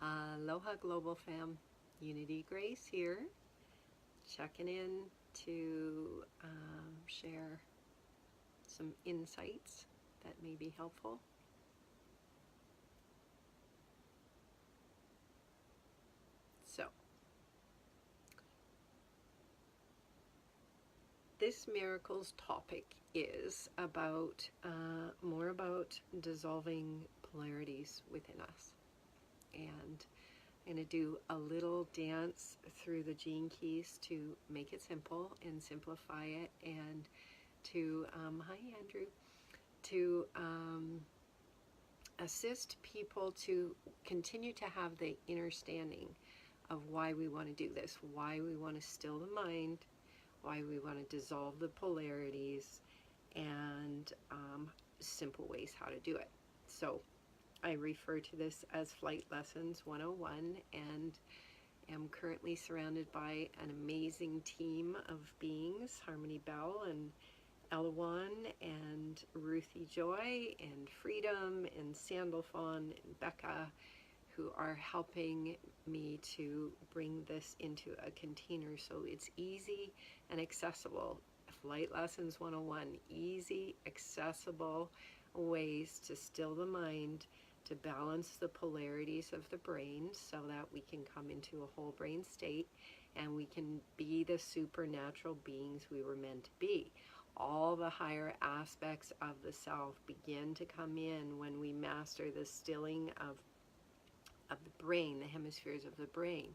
Aloha Global Fam, Unity Grace here, checking in to share some insights that may be helpful. So, this miracles topic is about more about dissolving polarities within us, and I'm going to do a little dance through the gene keys to make it simple and simplify it, and to hi Andrew, to assist people to continue to have the understanding of why we want to do this, why we want to still the mind, why we want to dissolve the polarities, and simple ways how to do it. So I refer to this as Flight Lessons 101, and am currently surrounded by an amazing team of beings, Harmony Bell and Elawan and Ruthie Joy and Freedom and Sandalphon and Becca, who are helping me to bring this into a container so it's easy and accessible. Flight Lessons 101, easy, accessible ways to still the mind, to balance the polarities of the brain so that we can come into a whole brain state and we can be the supernatural beings we were meant to be. All the higher aspects of the self begin to come in when we master the stilling of the brain, the hemispheres of the brain.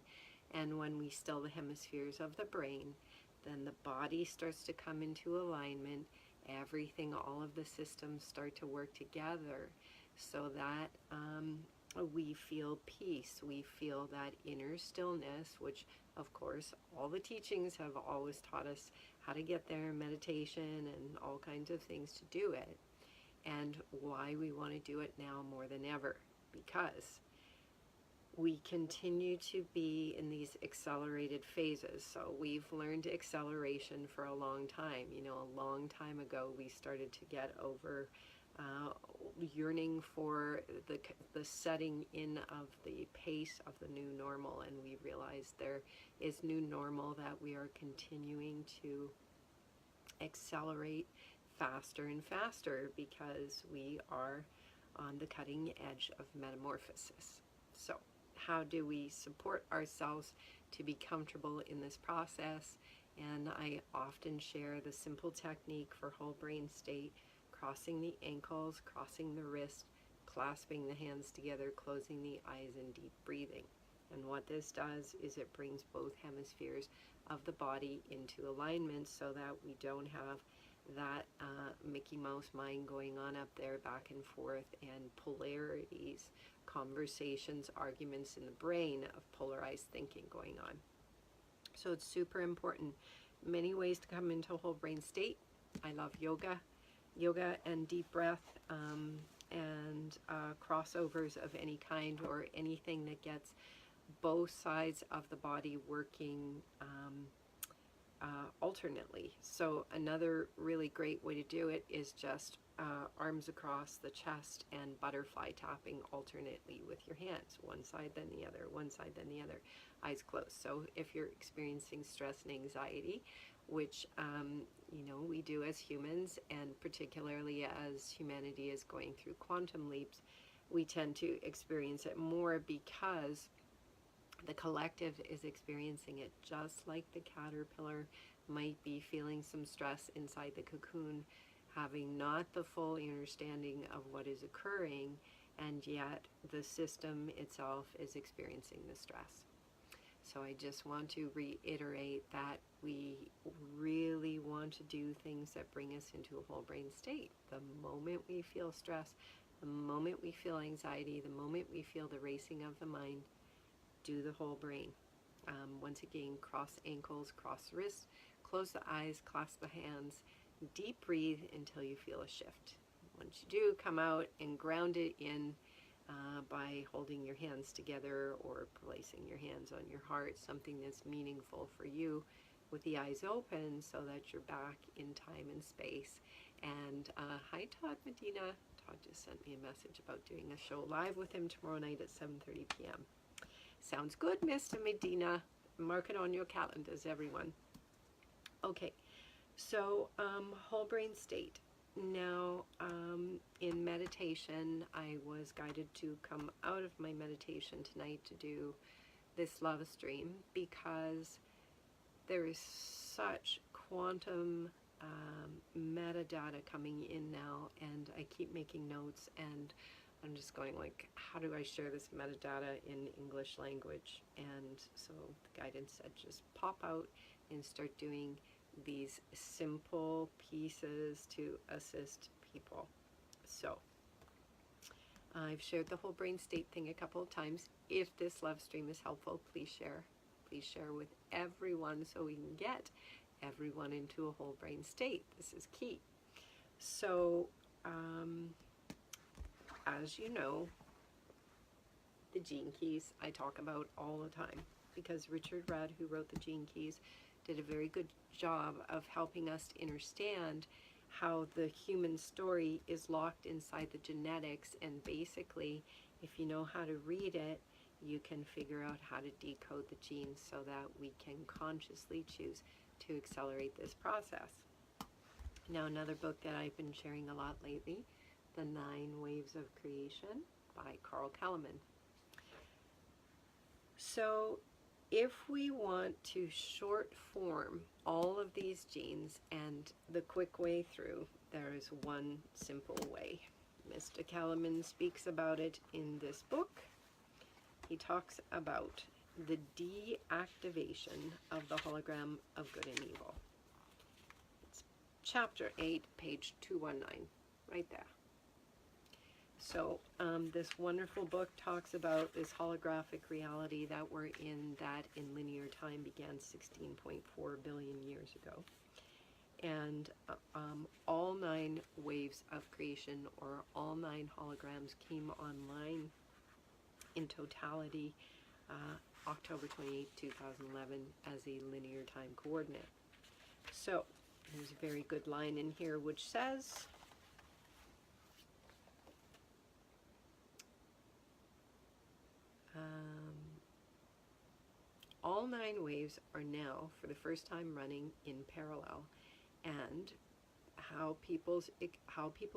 And when we still the hemispheres of the brain, then the body starts to come into alignment. Everything, all of the systems start to work together so that we feel peace, we feel that inner stillness, which of course all the teachings have always taught us how to get there, meditation and all kinds of things to do it, and why we want to do it now more than ever, because we continue to be in these accelerated phases. So we've learned acceleration for a long time. You know, a long time ago we started to get over yearning for the setting in of the pace of the new normal, and we realized there is new normal that we are continuing to accelerate faster and faster because we are on the cutting edge of metamorphosis. So how do we support ourselves to be comfortable in this process? And I often share the simple technique for whole brain state: crossing the ankles, crossing the wrist, clasping the hands together, closing the eyes, and deep breathing. And what this does is it brings both hemispheres of the body into alignment so that we don't have that Mickey Mouse mind going on up there back and forth, and polarities, conversations, arguments in the brain of polarized thinking going on. So it's super important. Many ways to come into a whole brain state. I love yoga and deep breath, and crossovers of any kind, or anything that gets both sides of the body working alternately. So another really great way to do it is just arms across the chest and butterfly tapping alternately with your hands, one side then the other, one side then the other, eyes closed. So if you're experiencing stress and anxiety, which you know, we do as humans, and particularly as humanity is going through quantum leaps, we tend to experience it more because the collective is experiencing it, just like the caterpillar might be feeling some stress inside the cocoon, having not the full understanding of what is occurring, and yet the system itself is experiencing the stress. So I just want to reiterate that we really want to do things that bring us into a whole brain state. The moment we feel stress, the moment we feel anxiety, the moment we feel the racing of the mind, do the whole brain. Once again, cross ankles, cross wrists, close the eyes, clasp the hands, deep breathe until you feel a shift. Once you do, come out and ground it in by holding your hands together or placing your hands on your heart, something that's meaningful for you, with the eyes open so that you're back in time and space. And hi Todd Medina. Todd just sent me a message about doing a show live with him tomorrow night at 7:30 p.m. Sounds good, Mr. Medina. Mark it on your calendars, everyone. Okay, so whole brain state. Now, in meditation, I was guided to come out of my meditation tonight to do this LoveStream because there is such quantum metadata coming in now, and I keep making notes, and I'm just going like, how do I share this metadata in English language? And so the guidance said just pop out and start doing these simple pieces to assist people. So I've shared the whole brain state thing a couple of times. If this LoveStream is helpful, please share. Please share with everyone so we can get everyone into a whole brain state. This is key. So, as you know, the gene keys I talk about all the time because Richard Rudd, who wrote the gene keys, did a very good job of helping us to understand how the human story is locked inside the genetics, and basically, if you know how to read it, you can figure out how to decode the genes so that we can consciously choose to accelerate this process. Now, another book that I've been sharing a lot lately, The 9 Waves of Creation by Carl Kellerman. So if we want to short form all of these genes and the quick way through, there is one simple way. Mr. Kellerman speaks about it in this book. He talks about the deactivation of the hologram of good and evil. It's chapter 8, page 219, right there. So this wonderful book talks about this holographic reality that we're in, that in linear time began 16.4 billion years ago. And all 9 waves of creation, or all 9 holograms, came online in totality October 28, 2011 as a linear time coordinate. So there's a very good line in here which says, all 9 waves are now for the first time running in parallel, and how people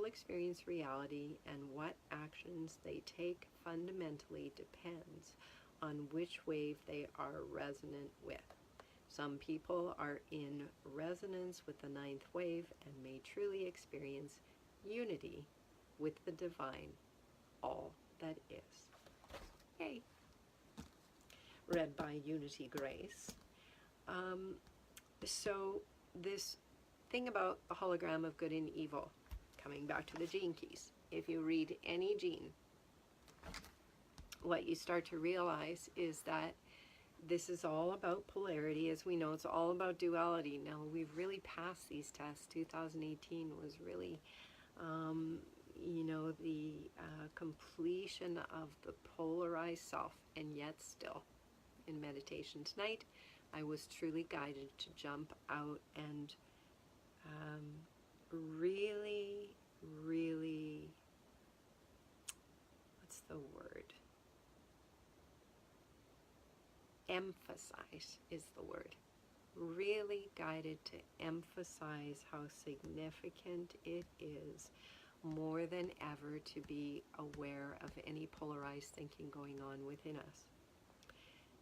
experience reality and what actions they take fundamentally depends on which wave they are resonant with. Some people are in resonance with the 9th wave and may truly experience unity with the divine, all that is. Yay! Read by Unity Grace. So this thing about the hologram of good and evil, coming back to the gene keys, if you read any gene, what you start to realize is that this is all about polarity. As we know, it's all about duality. Now, we've really passed these tests. 2018 was really, the completion of the polarized self, and yet still, in meditation tonight, I was truly guided to jump out and really, what's the word? Emphasize is the word. Really guided to emphasize how significant it is, more than ever, to be aware of any polarized thinking going on within us.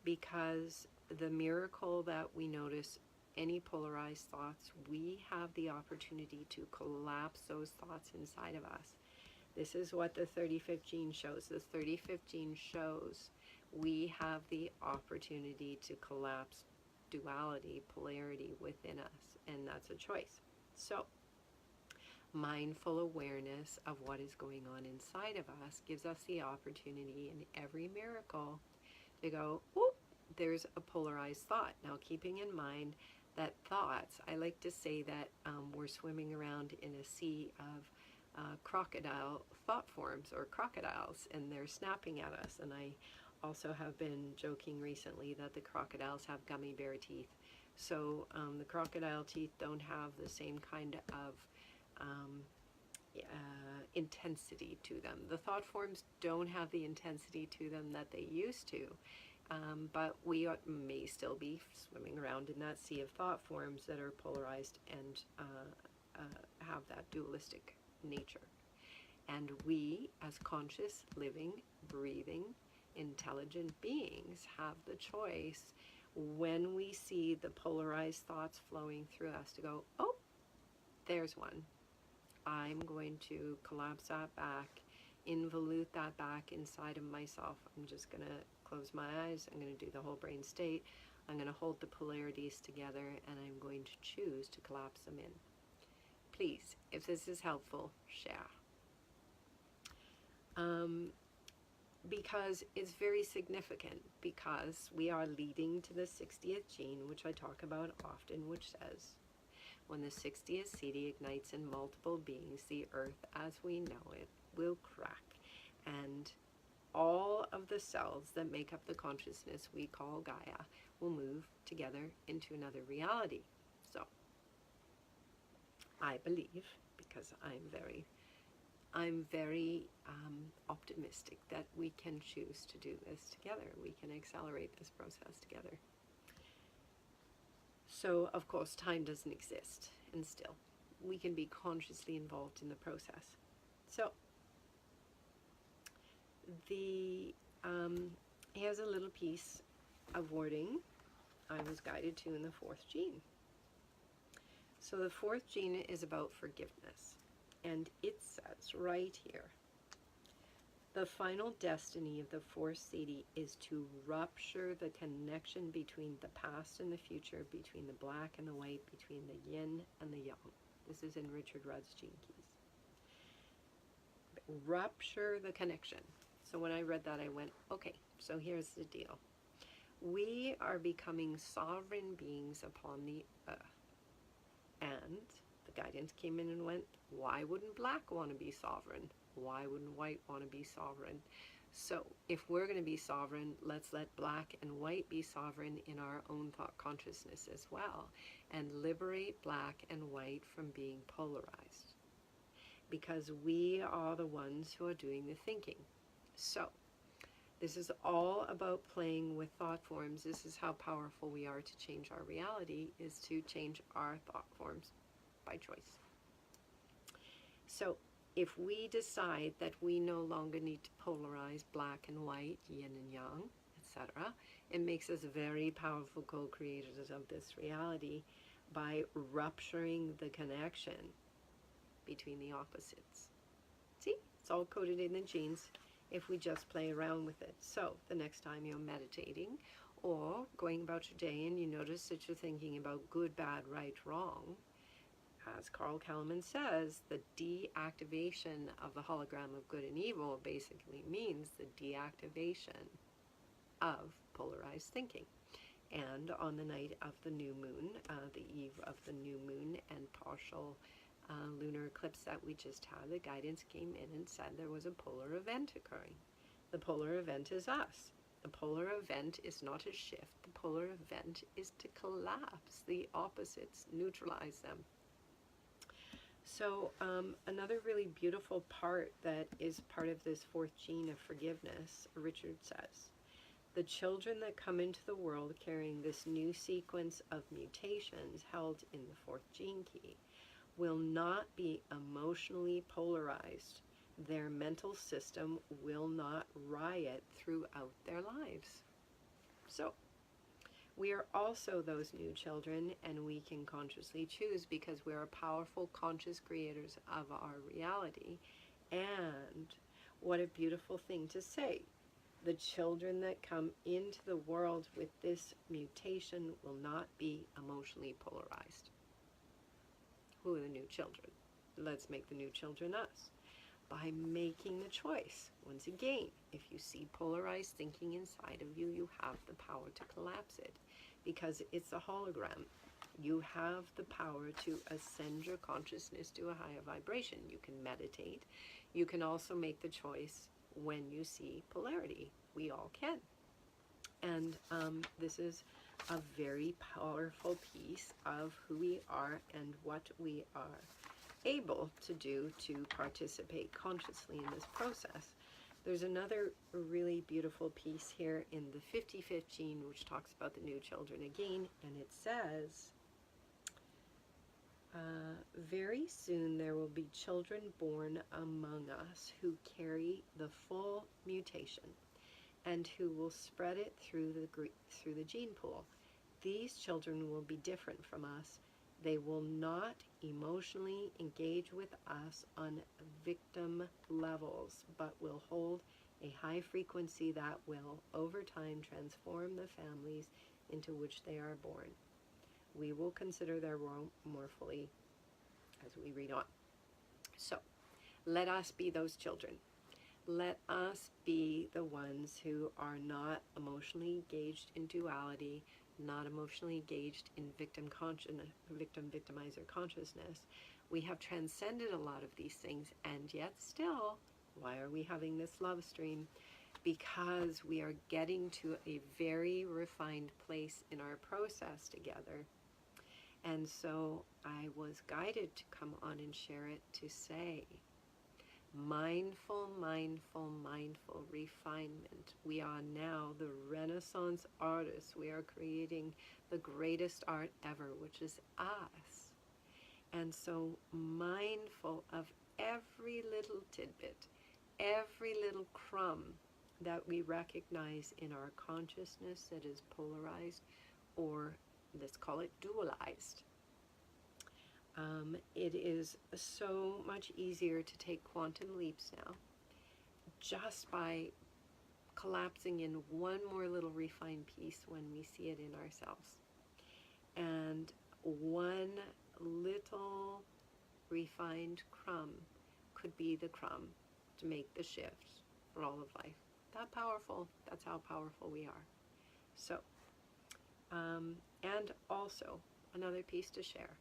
Because the miracle that we notice any polarized thoughts, we have the opportunity to collapse those thoughts inside of us. This is what the 35th gene shows. The 35th gene shows we have the opportunity to collapse duality, polarity within us, and that's a choice. So, mindful awareness of what is going on inside of us gives us the opportunity in every miracle to go, whoop, there's a polarized thought. Now, keeping in mind that thoughts, I like to say that we're swimming around in a sea of crocodile thought forms, or crocodiles, and they're snapping at us. And I also have been joking recently that the crocodiles have gummy bear teeth. So the crocodile teeth don't have the same kind of intensity to them. The thought forms don't have the intensity to them that they used to. but we may still be swimming around in that sea of thought forms that are polarized and have that dualistic nature. And we, as conscious, living, breathing, intelligent beings, have the choice when we see the polarized thoughts flowing through us to go, oh, there's one. I'm going to collapse that back, involute that back inside of myself. I'm just going to close my eyes. I'm going to do the whole brain state. I'm going to hold the polarities together, and I'm going to choose to collapse them in. Please, if this is helpful, share. Because it's very significant, because we are leading to the 60th gene, which I talk about often, which says, when the 60th seed ignites in multiple beings, the earth as we know it will crack, and all of the cells that make up the consciousness we call Gaia will move together into another reality. So, I believe, because I'm very optimistic that we can choose to do this together. We can accelerate this process together. So, of course, time doesn't exist, and still, we can be consciously involved in the process. So, here's a little piece of wording I was guided to in the 4th gene. So the 4th gene is about forgiveness, and it says right here, the final destiny of the 4th seed is to rupture the connection between the past and the future, between the black and the white, between the yin and the yang. This is in Richard Rudd's Gene Keys. Rupture the connection. So when I read that, I went, okay, so here's the deal. We are becoming sovereign beings upon the earth. And the guidance came in and went, why wouldn't black want to be sovereign? Why wouldn't white want to be sovereign? So if we're going to be sovereign, let's let black and white be sovereign in our own thought consciousness as well, and liberate black and white from being polarized. Because we are the ones who are doing the thinking. So, this is all about playing with thought forms. This is how powerful we are to change our reality, is to change our thought forms by choice. So, if we decide that we no longer need to polarize black and white, yin and yang, etc., it makes us very powerful co-creators of this reality by rupturing the connection between the opposites. See, it's all coded in the genes if we just play around with it. So the next time you're meditating or going about your day and you notice that you're thinking about good, bad, right, wrong, as Carl Kalman says, the deactivation of the hologram of good and evil basically means the deactivation of polarized thinking. And on the night of the new moon, the eve of the new moon and partial lunar eclipse that we just had, the guidance came in and said there was a polar event occurring. The polar event is us. The polar event is not a shift. The polar event is to collapse the opposites, neutralize them. So another really beautiful part that is part of this 4th gene of forgiveness, Richard says, the children that come into the world carrying this new sequence of mutations held in the 4th gene key will not be emotionally polarized. Their mental system will not riot throughout their lives. So, we are also those new children, and we can consciously choose because we are powerful, conscious creators of our reality. And what a beautiful thing to say. The children that come into the world with this mutation will not be emotionally polarized. Who are the new children? Let's make the new children us. By making the choice. Once again, if you see polarized thinking inside of you, you have the power to collapse it. Because it's a hologram. You have the power to ascend your consciousness to a higher vibration. You can meditate. You can also make the choice when you see polarity. We all can. And this is a very powerful piece of who we are and what we are able to do to participate consciously in this process. There's another really beautiful piece here in the 55th gene, which talks about the new children again, and it says, very soon there will be children born among us who carry the full mutation and who will spread it through the gene pool. These children will be different from us. They will not emotionally engage with us on victim levels, but will hold a high frequency that will, over time, transform the families into which they are born. We will consider their role more fully as we read on. So, let us be those children. Let us be the ones who are not emotionally engaged in duality, not emotionally engaged in victimizer consciousness. We have transcended a lot of these things, and yet still, why are we having this love stream? Because we are getting to a very refined place in our process together. And so I was guided to come on and share it to say, mindful, mindful, mindful refinement. We are now the Renaissance artists. We are creating the greatest art ever, which is us. And so mindful of every little tidbit, every little crumb that we recognize in our consciousness that is polarized, or let's call it dualized. It is so much easier to take quantum leaps now just by collapsing in one more little refined piece when we see it in ourselves. And one little refined crumb could be the crumb to make the shift for all of life. That powerful. That's how powerful we are. So, and also another piece to share.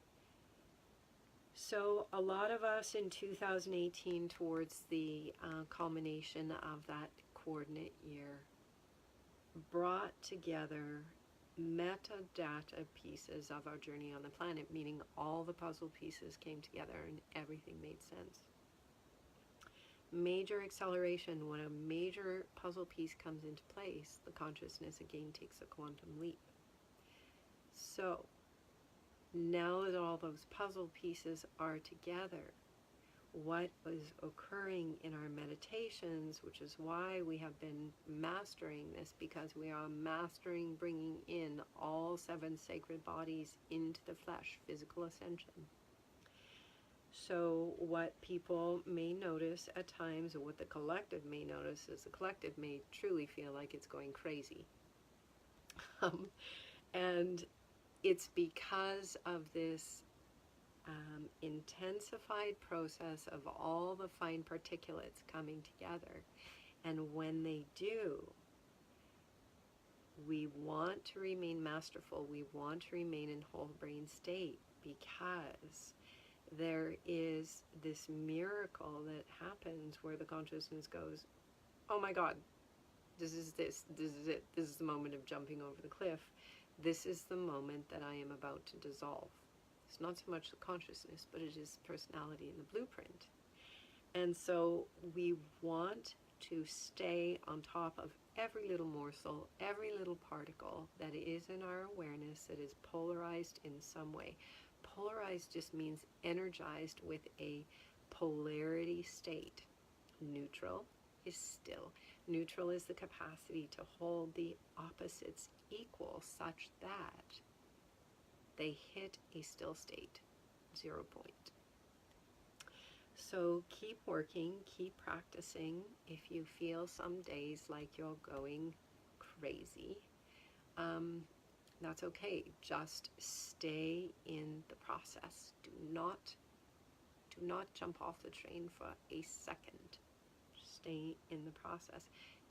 So a lot of us in 2018, towards the culmination of that coordinate year, brought together metadata pieces of our journey on the planet, meaning all the puzzle pieces came together and everything made sense. Major acceleration, when a major puzzle piece comes into place, the consciousness again takes a quantum leap. So now that all those puzzle pieces are together, what was occurring in our meditations, which is why we have been mastering this, because we are mastering bringing in all 7 sacred bodies into the flesh, physical ascension. So what people may notice at times, or what the collective may notice, is the collective may truly feel like it's going crazy. And it's because of this intensified process of all the fine particulates coming together. And when they do, we want to remain masterful. We want to remain in whole brain state, because there is this miracle that happens where the consciousness goes, oh my God, this is it. This is the moment of jumping over the cliff. This is the moment that I am about to dissolve. It's not so much the consciousness, but it is personality in the blueprint. And so we want to stay on top of every little morsel, every little particle that is in our awareness that is polarized in some way. Polarized just means energized with a polarity state. Neutral is still. Neutral is the capacity to hold the opposites equal, such that they hit a still state, 0 point. So keep working, keep practicing. If you feel some days like you're going crazy, that's okay. Just stay in the process. Do not jump off the train for a second. Stay in the process.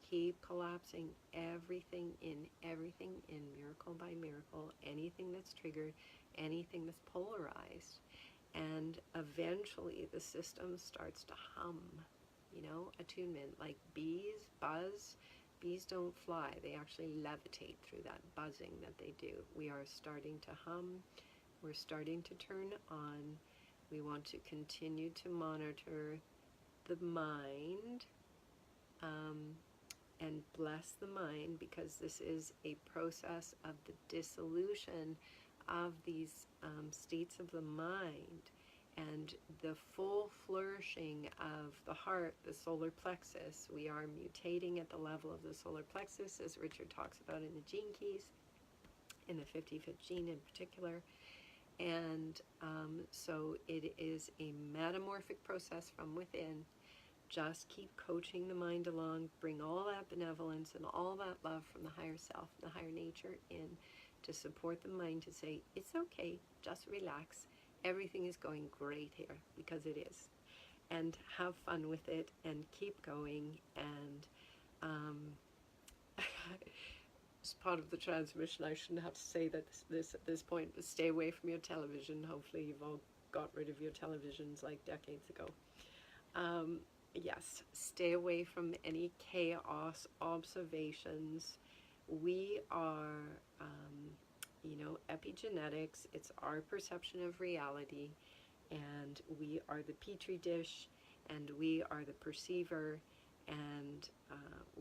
Keep collapsing everything in, miracle by miracle, anything that's triggered, anything that's polarized. And eventually the system starts to hum, attunement, like bees buzz. Bees don't fly, they actually levitate through that buzzing that they do. We are starting to hum, we're starting to turn on. We want to continue to monitor the mind and bless the mind, because this is a process of the dissolution of these states of the mind and the full flourishing of the heart, the solar plexus. We are mutating at the level of the solar plexus, as Richard talks about in the gene keys, in the 55th gene in particular. And so it is a metamorphic process from within. Just keep coaching the mind along, bring all that benevolence and all that love from the higher self, the higher nature in, to support the mind to say, it's okay, just relax. Everything is going great here, because it is. And have fun with it and keep going. And as part of the transmission, I shouldn't have to say that this at this point, but stay away from your television. Hopefully you've all got rid of your televisions like decades ago. Yes, stay away from any chaos observations. We are, epigenetics. It's our perception of reality, and we are the petri dish, and we are the perceiver, and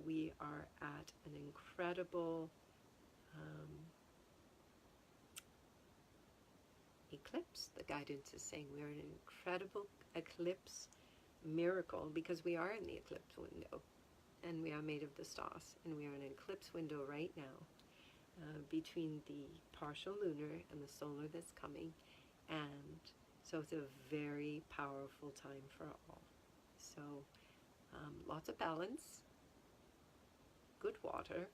we are at an incredible eclipse. The guidance is saying we are in an incredible eclipse miracle, because we are in the eclipse window, and we are made of the stars, and we are in an eclipse window right now, between the partial lunar and the solar that's coming. And so it's a very powerful time for all. So lots of balance, good water,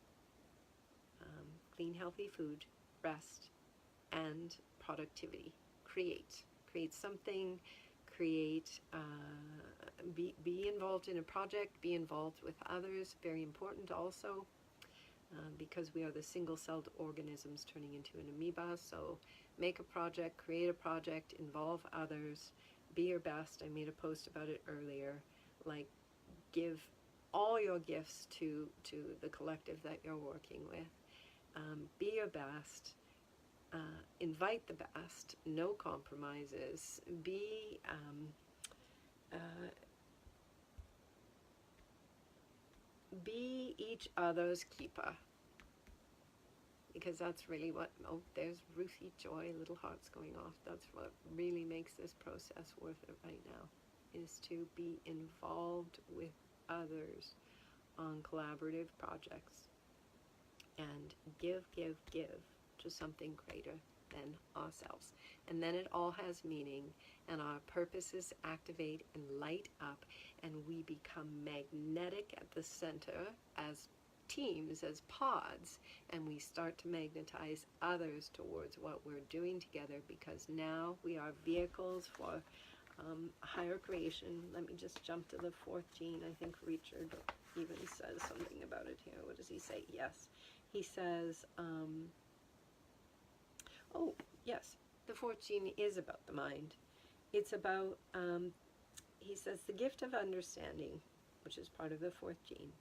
clean healthy food, rest, and productivity. Create something, be involved in a project, be involved with others. Very important also, because we are the single-celled organisms turning into an amoeba. So make a project, create a project, involve others, be your best. I made a post about it earlier. Like, give all your gifts to the collective that you're working with. Be your best. Invite the best. No compromises. Be each other's keeper, because that's really what, there's Ruthie Joy, little hearts going off. That's what really makes this process worth it right now, is to be involved with others on collaborative projects and give to something greater than ourselves. And then it all has meaning, and our purposes activate and light up, and we become magnetic at the center as teams, as pods, and we start to magnetize others towards what we're doing together, because now we are vehicles for higher creation. Let me just jump to the fourth gene. I think Richard even says something about it here. What does he say? Yes. He says, oh, yes, the fourth gene is about the mind. It's about, he says, the gift of understanding, which is part of the fourth gene,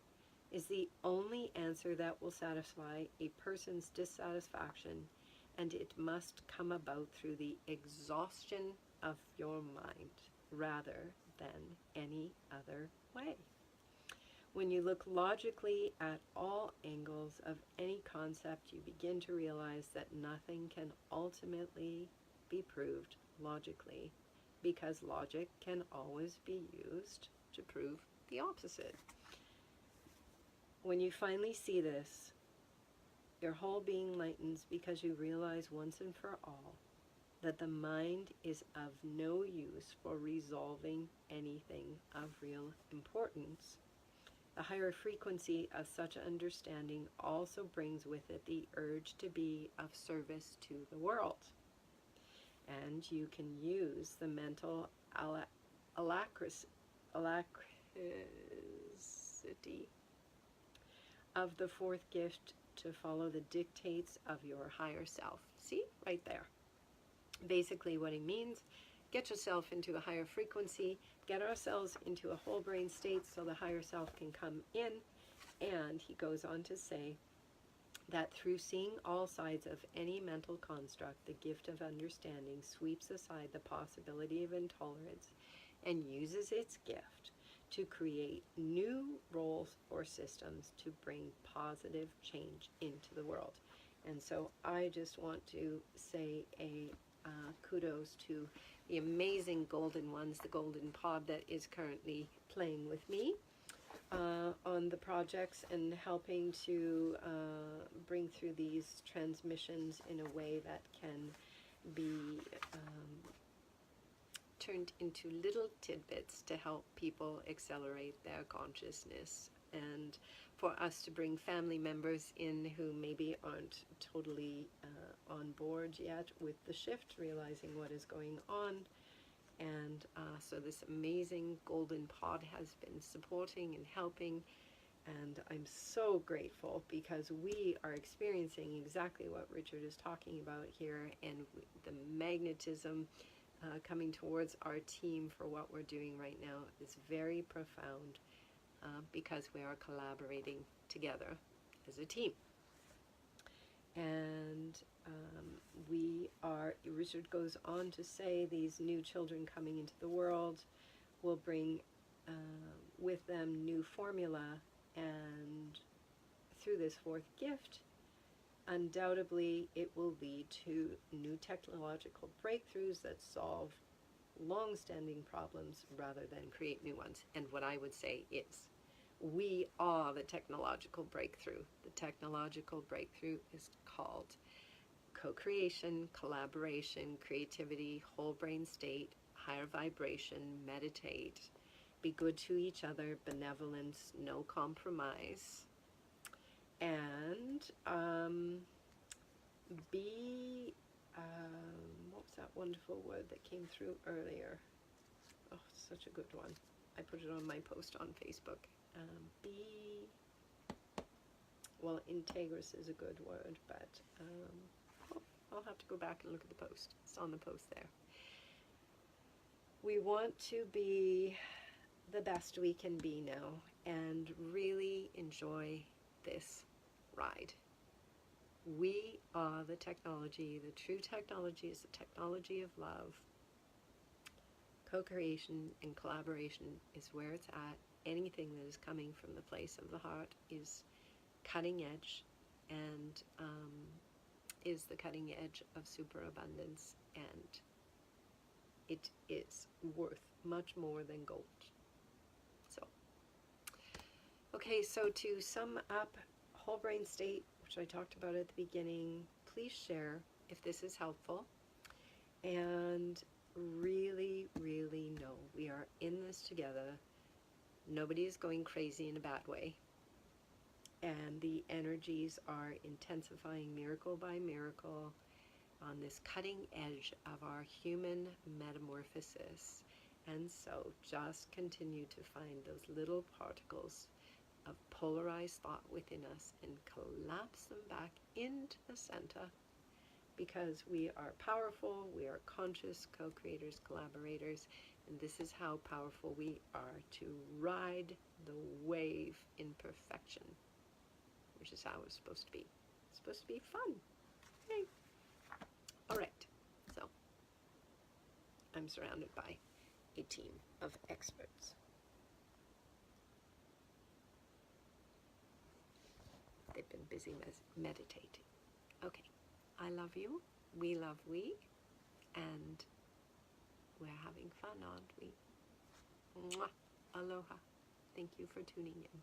is the only answer that will satisfy a person's dissatisfaction, and it must come about through the exhaustion of your mind rather than any other way. When you look logically at all angles of any concept, you begin to realize that nothing can ultimately be proved logically, because logic can always be used to prove the opposite. When you finally see this, your whole being lightens, because you realize once and for all that the mind is of no use for resolving anything of real importance. The higher frequency of such understanding also brings with it the urge to be of service to the world. And you can use the mental alacrity of the fourth gift to follow the dictates of your higher self. See, right there. Basically what he means, get yourself into a higher frequency, get ourselves into a whole brain state so the higher self can come in. And he goes on to say that through seeing all sides of any mental construct, the gift of understanding sweeps aside the possibility of intolerance and uses its gift to create new roles or systems to bring positive change into the world. And so I just want to say a kudos to the amazing golden ones, the golden pod that is currently playing with me on the projects and helping to bring through these transmissions in a way that can be turned into little tidbits to help people accelerate their consciousness, and for us to bring family members in who maybe aren't totally on board yet with the shift, realizing what is going on. And so this amazing golden pod has been supporting and helping, and I'm so grateful because we are experiencing exactly what Richard is talking about here, and the magnetism coming towards our team for what we're doing right now is very profound because we are collaborating together as a team. And Richard goes on to say these new children coming into the world will bring with them new formula, and through this fourth gift, undoubtedly it will lead to new technological breakthroughs that solve long-standing problems rather than create new ones. And what I would say is, we are the technological breakthrough. The technological breakthrough is called co-creation, collaboration, creativity, whole brain state, higher vibration, meditate, be good to each other, benevolence, no compromise, and what was that wonderful word that came through earlier? Oh, such a good one. I put it on my post on Facebook. Well, integrous is a good word, but I'll have to go back and look at the post. It's on the post there. We want to be the best we can be now and really enjoy this ride. We are the technology. The true technology is the technology of love. Co-creation and collaboration is where it's at. Anything that is coming from the place of the heart is cutting edge, and is the cutting edge of superabundance, and it is worth much more than gold. So, okay, so to sum up whole brain state, which I talked about at the beginning, please share if this is helpful, and really, really know we are in this together. Nobody is going crazy in a bad way. And the energies are intensifying miracle by miracle on this cutting edge of our human metamorphosis. And so just continue to find those little particles of polarized thought within us and collapse them back into the center, because we are powerful, we are conscious co-creators, collaborators, and this is how powerful we are to ride the wave in perfection, which is how it's supposed to be. It's supposed to be fun. Yay. All right, so I'm surrounded by a team of experts. They've been busy meditating. Okay, I love you, we love we, and we're having fun, aren't we? Mwah. Aloha. Thank you for tuning in.